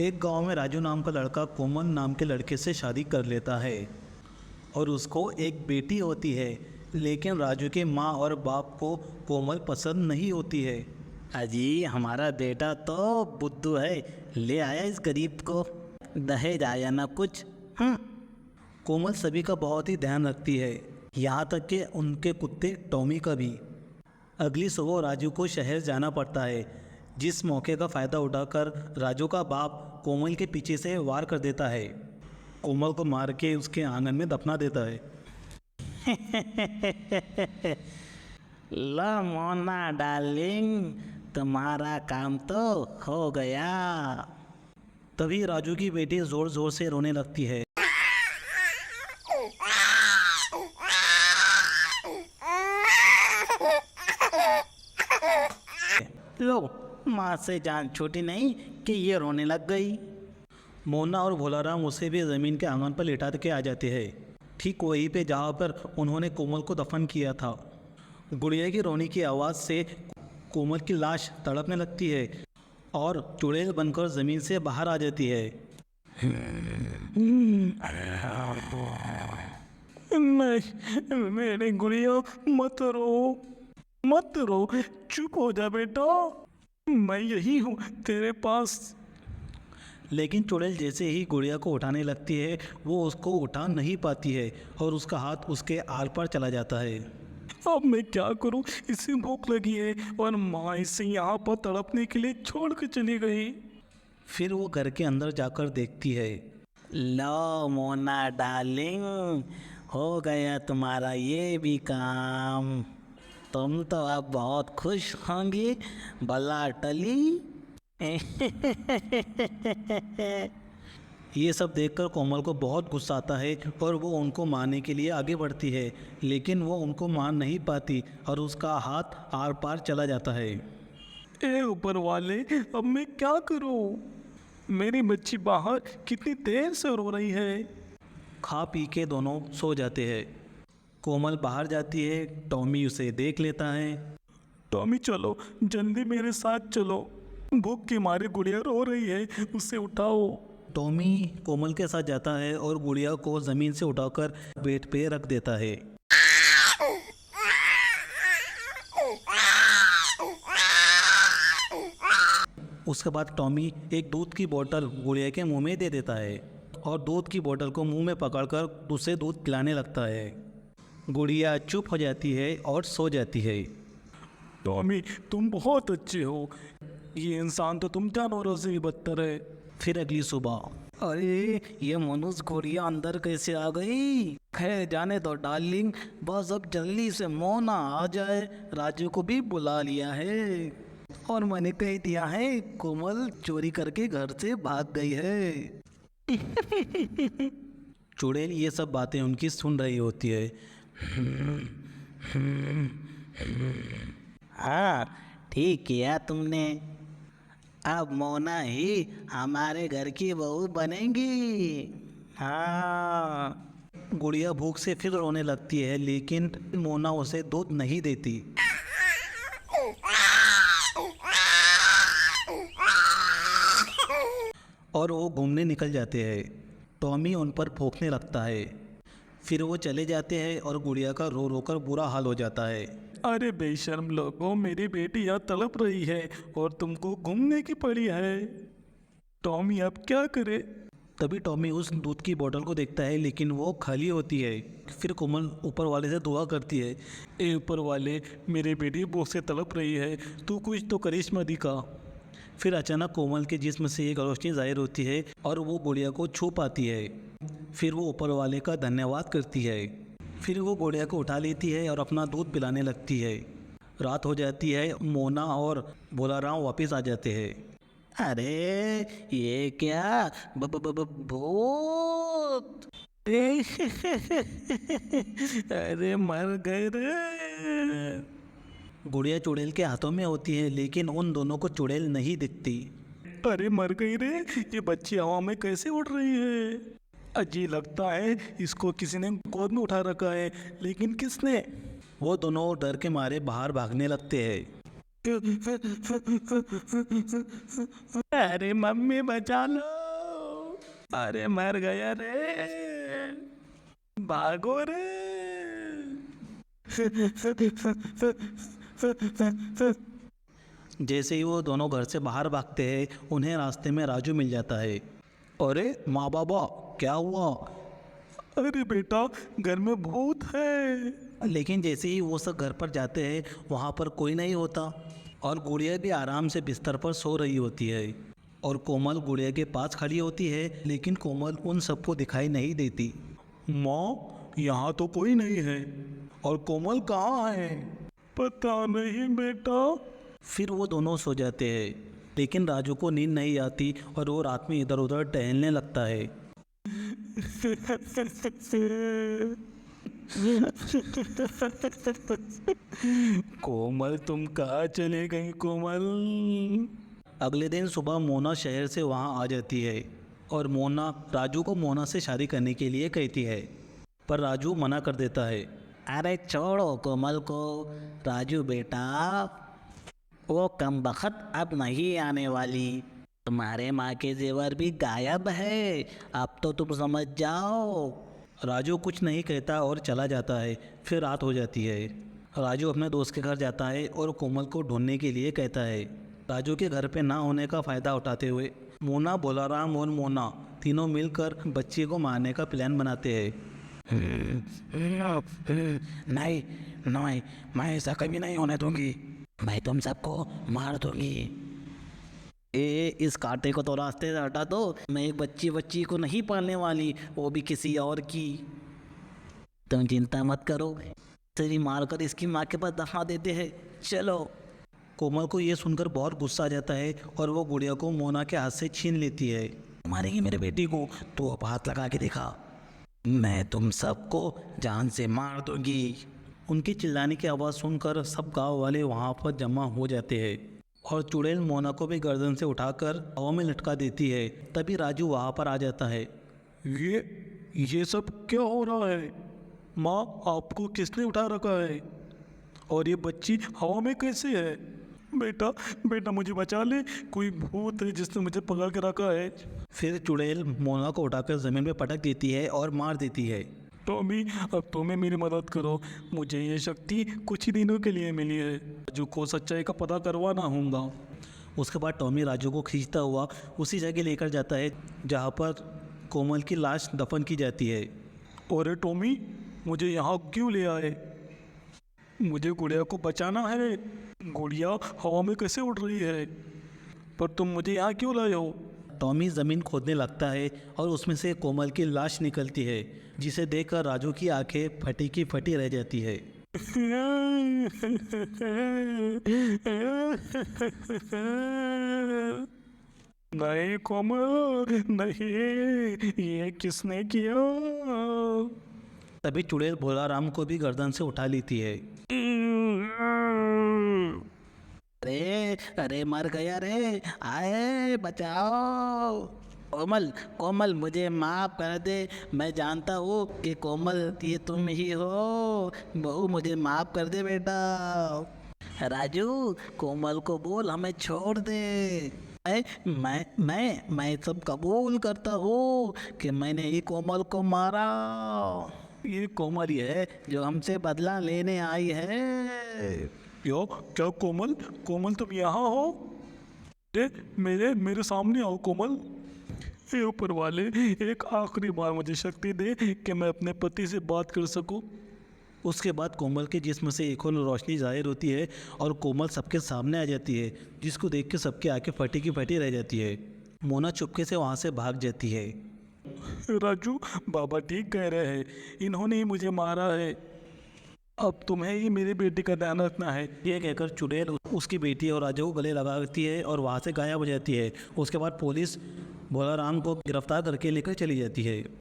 एक गांव में राजू नाम का लड़का कोमल नाम के लड़के से शादी कर लेता है और उसको एक बेटी होती है। लेकिन राजू के माँ और बाप को कोमल पसंद नहीं होती है। अजी हमारा बेटा तो बुद्धू है, ले आया इस गरीब को, दहेज आया ना कुछ। कोमल सभी का बहुत ही ध्यान रखती है, यहाँ तक कि उनके कुत्ते टॉमी का भी। अगली सुबह राजू को शहर जाना पड़ता है, जिस मौके का फ़ायदा उठाकर राजू का बाप कोमल के पीछे से वार कर देता है। कोमल को मार के उसके आंगन में दफना देता है। ला मोना डार्लिंग, तुम्हारा काम तो हो गया। तभी राजू की बेटी जोर जोर से रोने लगती है। लो, माँ से जान छूटी नहीं कि ये रोने लग गई। मोना और भोलाराम उसे भी ज़मीन के आंगन पर लेटा के आ जाते हैं, ठीक वहीं पे जहाँ पर उन्होंने कोमल को दफन किया था। गुड़िया की रोने की आवाज़ से कोमल की लाश तड़पने लगती है और चुड़ैल बनकर ज़मीन से बाहर आ जाती है। नहीं, मेरी गुड़िया मत रो, मत रो, चुप हो जा बेटा, मैं यही हूँ तेरे पास। लेकिन चुड़ैल जैसे ही गुड़िया को उठाने लगती है, वो उसको उठा नहीं पाती है और उसका हाथ उसके आर पार चला जाता है। अब मैं क्या करूं, इसे भूख लगी है और माँ इसे यहाँ पर तड़पने के लिए छोड़ कर चली गई। फिर वो घर के अंदर जाकर देखती है। लो मोना डार्लिंग, हो गया तुम्हारा ये भी काम। तुम तो अब बहुत खुश होंगी, बला टली। ये सब देखकर कोमल को बहुत गुस्सा आता है और वो उनको मारने के लिए आगे बढ़ती है, लेकिन वो उनको मार नहीं पाती और उसका हाथ आर पार चला जाता है। ए ऊपर वाले, अब मैं क्या करूं? मेरी बच्ची बाहर कितनी देर से रो रही है। खा पी के दोनों सो जाते हैं। कोमल बाहर जाती है, टॉमी उसे देख लेता है। टॉमी चलो, जल्दी मेरे साथ चलो, भूख के मारे गुड़िया रो रही है, उसे उठाओ। टॉमी कोमल के साथ जाता है और गुड़िया को ज़मीन से उठाकर बेड पे रख देता है। उसके बाद टॉमी एक दूध की बोतल गुड़िया के मुंह में दे देता है और दूध की बोतल को मुंह में पकड़कर उसे दूध पिलाने लगता है। गुड़िया चुप हो जाती है और सो जाती है। टॉमी तुम बहुत अच्छे हो, ये इंसान तो तुम जानवरों से भी बदतर है। फिर अगली सुबह, अरे ये मनुष्य गुड़िया अंदर कैसे आ गई? खैर जाने दो डार्लिंग, बस अब जल्दी से मोना आ जाए, राजू को भी बुला लिया है और मैंने कह दिया है कोमल चोरी करके घर से भाग गई है। चुड़ैल ये सब बातें उनकी सुन रही होती है। हाँ ठीक किया तुमने, अब मोना ही हमारे घर की बहू बनेगी। हाँ। गुड़िया भूख से फिर रोने लगती है, लेकिन मोना उसे दूध नहीं देती। और वो घूमने निकल जाते हैं। टॉमी उन पर भौंकने लगता है। फिर वो चले जाते हैं और गुड़िया का रो रो कर बुरा हाल हो जाता है। अरे बेशर्म लोगों, मेरी बेटी यहाँ तड़प रही है और तुमको घूमने की पड़ी है। टॉमी अब क्या करे? तभी टॉमी उस दूध की बोतल को देखता है, लेकिन वो खाली होती है। फिर कोमल ऊपर वाले से दुआ करती है, ए ऊपर वाले, मेरी बेटी भूख से तड़प रही है, तू कुछ तो करिश्मा दिखा। फिर अचानक कोमल के जिस्म से एक रोशनी जाहिर होती है और वो गुड़िया को छू पाती है। फिर वो ऊपर वाले का धन्यवाद करती है। फिर वो गुड़िया को उठा लेती है और अपना दूध पिलाने लगती है। रात हो जाती है, मोना और भोलाराम वापस आ जाते हैं। अरे ये क्या, भूत! अरे मर गए रे। गुड़िया चुड़ैल के हाथों में होती है, लेकिन उन दोनों को चुड़ैल नहीं दिखती। अरे मर गई रे, ये बच्ची हवा में कैसे उड़ रही है? अजीब लगता है, इसको किसी ने गोद में उठा रखा है, लेकिन किसने? वो दोनों डर के मारे बाहर भागने लगते हैं। अरे मम्मी बचा लो, अरे मर गया रे, भागो रे। जैसे ही वो दोनों घर से बाहर भागते हैं, उन्हें रास्ते में राजू मिल जाता है। अरे माँ बाबा, क्या हुआ? अरे बेटा, घर में भूत है। लेकिन जैसे ही वो सब घर पर जाते हैं, वहाँ पर कोई नहीं होता और गुड़िया भी आराम से बिस्तर पर सो रही होती है और कोमल गुड़िया के पास खड़ी होती है, लेकिन कोमल उन सबको दिखाई नहीं देती। माँ, यहाँ तो कोई नहीं है। और कोमल कहाँ है? पता नहीं बेटा। फिर वो दोनों सो जाते हैं, लेकिन राजू को नींद नहीं आती और वो रात में इधर उधर टहलने लगता है। कोमल, तुम कहाँ चले गई कोमल? अगले दिन सुबह मोना शहर से वहाँ आ जाती है और मोना राजू को मोना से शादी करने के लिए कहती है, पर राजू मना कर देता है। अरे छोड़ो कोमल को राजू बेटा, वो कमबख्त अब नहीं आने वाली। तुम्हारे माँ के जेवर भी गायब है, अब तो तुम समझ जाओ। राजू कुछ नहीं कहता और चला जाता है। फिर रात हो जाती है। राजू अपने दोस्त के घर जाता है और कोमल को ढूंढने के लिए कहता है। राजू के घर पे ना होने का फ़ायदा उठाते हुए मोना, बोलाराम और मोना तीनों मिलकर बच्चे को मारने का प्लान बनाते हैं। नहीं नहीं, मैं ऐसा कभी नहीं होने दूंगी, मैं तुम सबको मार दूंगी। इस कांटे को तो रास्ते से हटा दो, मैं एक बच्ची को नहीं पालने वाली, वो भी किसी और की। तुम चिंता मत करो, तेरी मारकर इसकी माँ के पास दफना देते हैं, चलो। कोमल को ये सुनकर बहुत गुस्सा आ जाता है और वो गुड़िया को मोना के हाथ से छीन लेती है। मारेंगे मेरे बेटी को तो अब हाथ लगा के दिखा, मैं तुम सबको जान से मार दूंगी। उनके चिल्लाने की आवाज़ सुनकर सब गांव वाले वहाँ पर जमा हो जाते हैं और चुड़ैल मोना को भी गर्दन से उठाकर हवा में लटका देती है। तभी राजू वहाँ पर आ जाता है। ये सब क्या हो रहा है? माँ, आपको किसने उठा रखा है? और ये बच्ची हवा में कैसे है? बेटा मुझे बचा ले, कोई भूत है जिसने मुझे पकड़ के रखा है। फिर चुड़ैल मोना को उठाकर ज़मीन पे पटक देती है और मार देती है। टॉमी, अब तुम्हें मेरी मदद करो, मुझे ये शक्ति कुछ ही दिनों के लिए मिली है, राजू को सच्चाई का पता करवाना होगा। उसके बाद टॉमी राजू को खींचता हुआ उसी जगह लेकर जाता है जहाँ पर कोमल की लाश दफन की जाती है। अरे टॉमी, मुझे यहाँ क्यों ले आए? मुझे गुड़िया को बचाना है। गुड़िया हवा में कैसे उड़ रही है? पर तुम मुझे यहाँ क्यों लाए हो? टॉमी ज़मीन खोदने लगता है और उसमें से कोमल की लाश निकलती है, जिसे देखकर राजू की आंखें फटी की फटी रह जाती है। नहीं कोमल, नहीं, ये किसने किया? तभी चुड़ैल भोलाराम को भी गर्दन से उठा लेती है। अरे मर गया रे, आए बचाओ। कोमल मुझे माफ कर दे, मैं जानता हूँ कि कोमल ये तुम ही हो, बहू मुझे माफ कर दे बेटा। राजू, कोमल को बोल हमें छोड़ दे। मैं सब कबूल करता हूँ कि मैंने ही कोमल को मारा। ये कोमल ही है जो हमसे बदला लेने आई है। क्या कोमल तुम यहाँ हो? मेरे सामने आओ कोमल। हे ऊपर वाले, एक आखिरी बार मुझे शक्ति दे कि मैं अपने पति से बात कर सकूं। उसके बाद कोमल के जिस्म से एक और रोशनी जाहिर होती है और कोमल सबके सामने आ जाती है, जिसको देख के सबकी आंखें फटी की फटी रह जाती है। मोना चुपके से वहाँ से भाग जाती है। राजू, बाबा ठीक कह रहे हैं, इन्होंने ही मुझे मारा है, अब तुम्हें ही मेरी बेटी का ध्यान रखना है। ये कहकर चुड़ैल उसकी बेटी और राजू को गले लगाती है और वहाँ से गायब हो जाती है। उसके बाद पुलिस भोलाराम को गिरफ्तार करके लेकर चली जाती है।